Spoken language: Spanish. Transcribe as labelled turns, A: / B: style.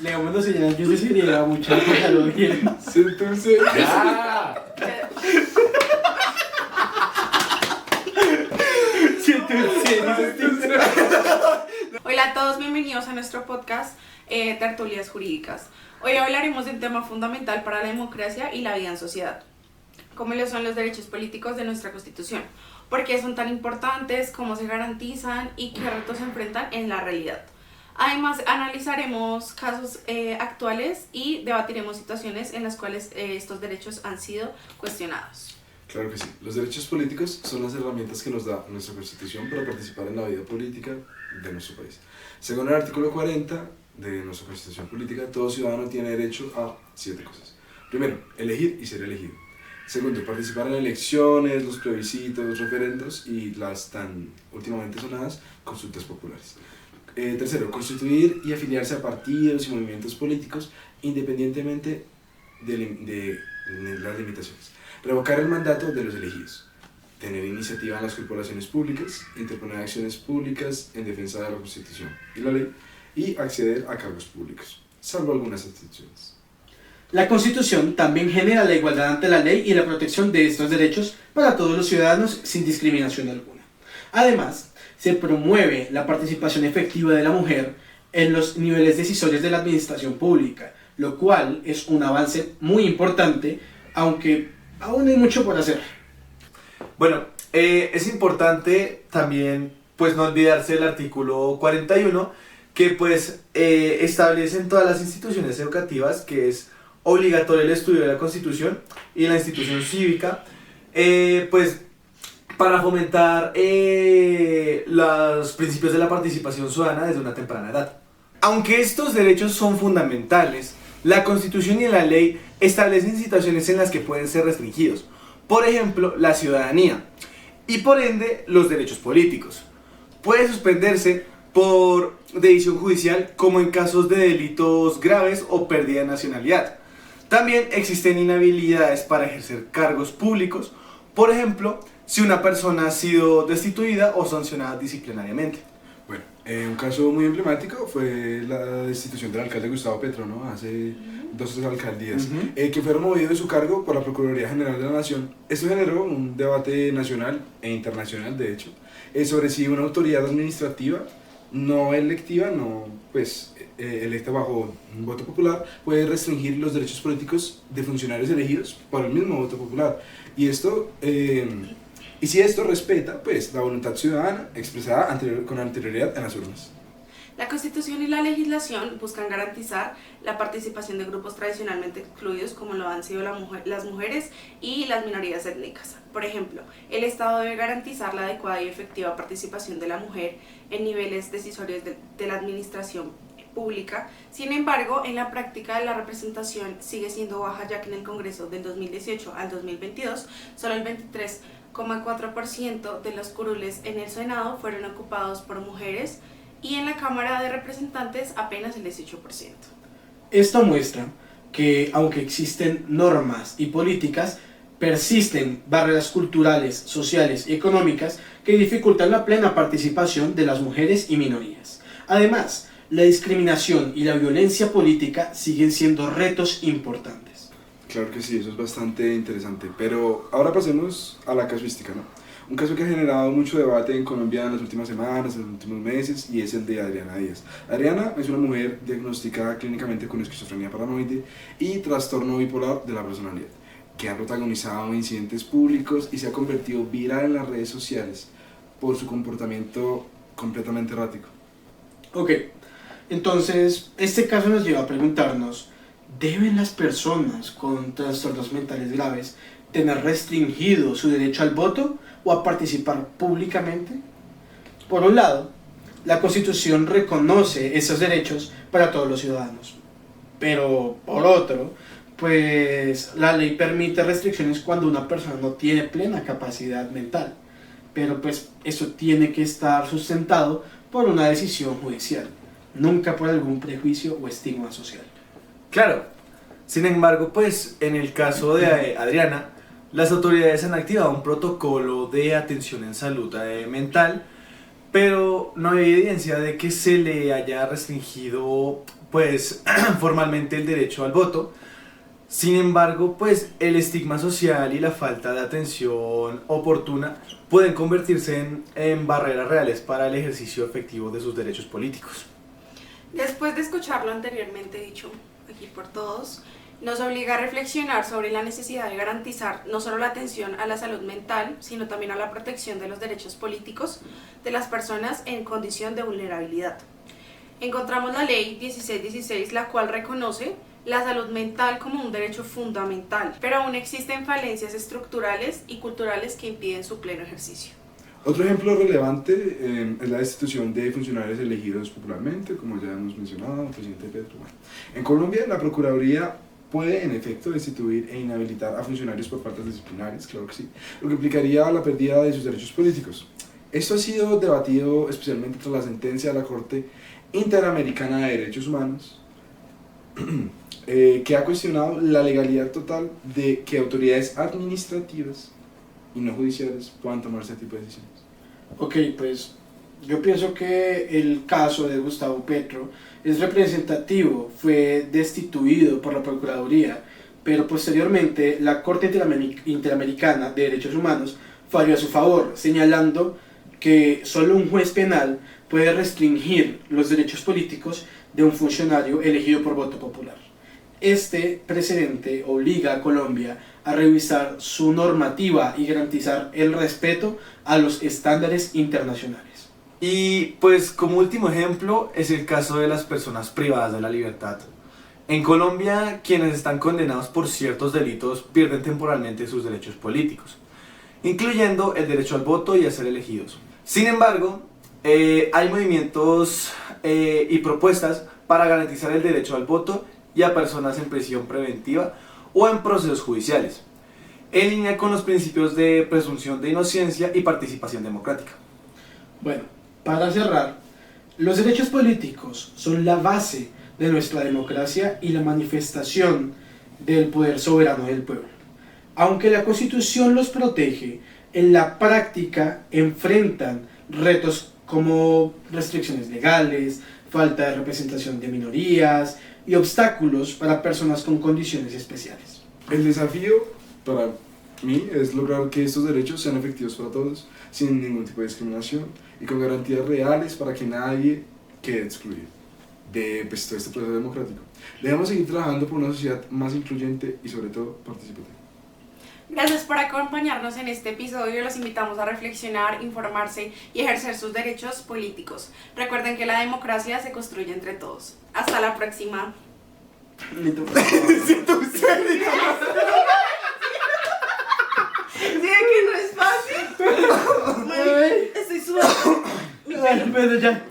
A: Leámonos, señora, yo sería mucho tecnología.
B: Entonces.
C: ¡Ya!
D: Hola a todos, bienvenidos a nuestro podcast Tertulias Jurídicas. Hoy hablaremos de un tema fundamental para la democracia y la vida en sociedad, como lo son los derechos políticos de nuestra Constitución, por qué son tan importantes, cómo se garantizan y qué retos se enfrentan en la realidad. Además, analizaremos casos actuales y debatiremos situaciones en las cuales estos derechos han sido cuestionados.
B: Claro que sí. Los derechos políticos son las herramientas que nos da nuestra Constitución para participar en la vida política de nuestro país. Según el artículo 40 de nuestra Constitución política, todo ciudadano tiene derecho a 7 cosas. Primero, elegir y ser elegido. Segundo, participar en elecciones, los plebiscitos, referendos y las tan últimamente sonadas consultas populares. Tercero, constituir y afiliarse a partidos y movimientos políticos independientemente de las limitaciones. Revocar el mandato de los elegidos. Tener iniciativa en las corporaciones públicas, interponer acciones públicas en defensa de la Constitución y la ley y acceder a cargos públicos, salvo algunas excepciones.
A: La Constitución también genera la igualdad ante la ley y la protección de estos derechos para todos los ciudadanos sin discriminación alguna. Además, se promueve la participación efectiva de la mujer en los niveles decisorios de la administración pública, lo cual es un avance muy importante, aunque aún hay mucho por hacer.
C: Bueno, es importante también pues no olvidarse del artículo 41 que pues establece en todas las instituciones educativas que es obligatorio el estudio de la Constitución y la institución cívica pues para fomentar los principios de la participación ciudadana desde una temprana edad. Aunque estos derechos son fundamentales, la Constitución y la ley establecen situaciones en las que pueden ser restringidos. Por ejemplo, la ciudadanía y por ende los derechos políticos. Puede suspenderse por decisión judicial como en casos de delitos graves o pérdida de nacionalidad. También existen inhabilidades para ejercer cargos públicos, por ejemplo, si una persona ha sido destituida o sancionada disciplinariamente.
B: Bueno, un caso muy emblemático fue la destitución del alcalde Gustavo Petro, ¿no? Hace 2 alcaldías, que fue removido de su cargo por la Procuraduría General de la Nación. Esto generó un debate nacional e internacional, de hecho, sobre si una autoridad administrativa no electiva, electa bajo un voto popular, puede restringir los derechos políticos de funcionarios elegidos por el mismo voto popular. Y si esto respeta pues, la voluntad ciudadana expresada con anterioridad en las urnas.
D: La Constitución y la legislación buscan garantizar la participación de grupos tradicionalmente excluidos como lo han sido las mujeres y las minorías étnicas. Por ejemplo, el Estado debe garantizar la adecuada y efectiva participación de la mujer en niveles decisorios de la administración pública. Sin embargo, en la práctica la representación sigue siendo baja, ya que en el Congreso del 2018 al 2022 solo el 23,4% de los curules en el Senado fueron ocupados por mujeres y en la Cámara de Representantes apenas el 18%.
A: Esto muestra que, aunque existen normas y políticas, persisten barreras culturales, sociales y económicas que dificultan la plena participación de las mujeres y minorías. Además, la discriminación y la violencia política siguen siendo retos importantes.
B: Claro que sí, eso es bastante interesante, pero ahora pasemos a la casuística, ¿no? Un caso que ha generado mucho debate en Colombia en las últimas semanas, en los últimos meses, y es el de Adriana Díaz. Adriana es una mujer diagnosticada clínicamente con esquizofrenia paranoide y trastorno bipolar de la personalidad, que ha protagonizado incidentes públicos y se ha convertido viral en las redes sociales por su comportamiento completamente errático.
A: Ok, entonces este caso nos lleva a preguntarnos, ¿deben las personas con trastornos mentales graves tener restringido su derecho al voto o a participar públicamente? Por un lado, la Constitución reconoce esos derechos para todos los ciudadanos, pero por otro, pues la ley permite restricciones cuando una persona no tiene plena capacidad mental, pero pues eso tiene que estar sustentado por una decisión judicial, nunca por algún prejuicio o estigma social.
C: Claro, sin embargo, pues en el caso de Adriana, las autoridades han activado un protocolo de atención en salud mental, pero no hay evidencia de que se le haya restringido pues formalmente el derecho al voto. Sin embargo, pues el estigma social y la falta de atención oportuna pueden convertirse en barreras reales para el ejercicio efectivo de sus derechos políticos.
D: Después de escuchar lo anteriormente dicho aquí por todos, nos obliga a reflexionar sobre la necesidad de garantizar no solo la atención a la salud mental, sino también a la protección de los derechos políticos de las personas en condición de vulnerabilidad. Encontramos la ley 1616, la cual reconoce la salud mental como un derecho fundamental, pero aún existen falencias estructurales y culturales que impiden su pleno ejercicio.
B: Otro ejemplo relevante es la destitución de funcionarios elegidos popularmente, como ya hemos mencionado, el presidente Petro. Bueno, en Colombia, la Procuraduría puede, en efecto, destituir e inhabilitar a funcionarios por faltas disciplinarias, claro que sí, lo que implicaría la pérdida de sus derechos políticos. Esto ha sido debatido especialmente tras la sentencia de la Corte Interamericana de Derechos Humanos, que ha cuestionado la legalidad total de que autoridades administrativas y no judiciales puedan tomar ese tipo de decisiones.
A: Ok, pues yo pienso que el caso de Gustavo Petro es representativo, fue destituido por la Procuraduría, pero posteriormente la Corte Interamericana de Derechos Humanos falló a su favor, señalando que solo un juez penal puede restringir los derechos políticos de un funcionario elegido por voto popular. Este precedente obliga a Colombia a revisar su normativa y garantizar el respeto a los estándares internacionales.
C: Y pues como último ejemplo es el caso de las personas privadas de la libertad. En Colombia, quienes están condenados por ciertos delitos pierden temporalmente sus derechos políticos, incluyendo el derecho al voto y a ser elegidos. Sin embargo, hay movimientos y propuestas para garantizar el derecho al voto y a personas en prisión preventiva o en procesos judiciales, en línea con los principios de presunción de inocencia y participación democrática.
A: Bueno, para cerrar, los derechos políticos son la base de nuestra democracia y la manifestación del poder soberano del pueblo. Aunque la Constitución los protege, en la práctica enfrentan retos como restricciones legales, falta de representación de minorías y obstáculos para personas con condiciones especiales.
B: El desafío para mí es lograr que estos derechos sean efectivos para todos, sin ningún tipo de discriminación y con garantías reales para que nadie quede excluido de todo este proceso democrático. Debemos seguir trabajando por una sociedad más incluyente y sobre todo participativa.
D: Gracias por acompañarnos en este episodio. Los invitamos a reflexionar, informarse y ejercer sus derechos políticos. Recuerden que la democracia se construye entre todos. Hasta la próxima.
C: Siento un serio.
D: ¿Sí que no es fácil? Estoy sudando.
A: Bueno, pero ya.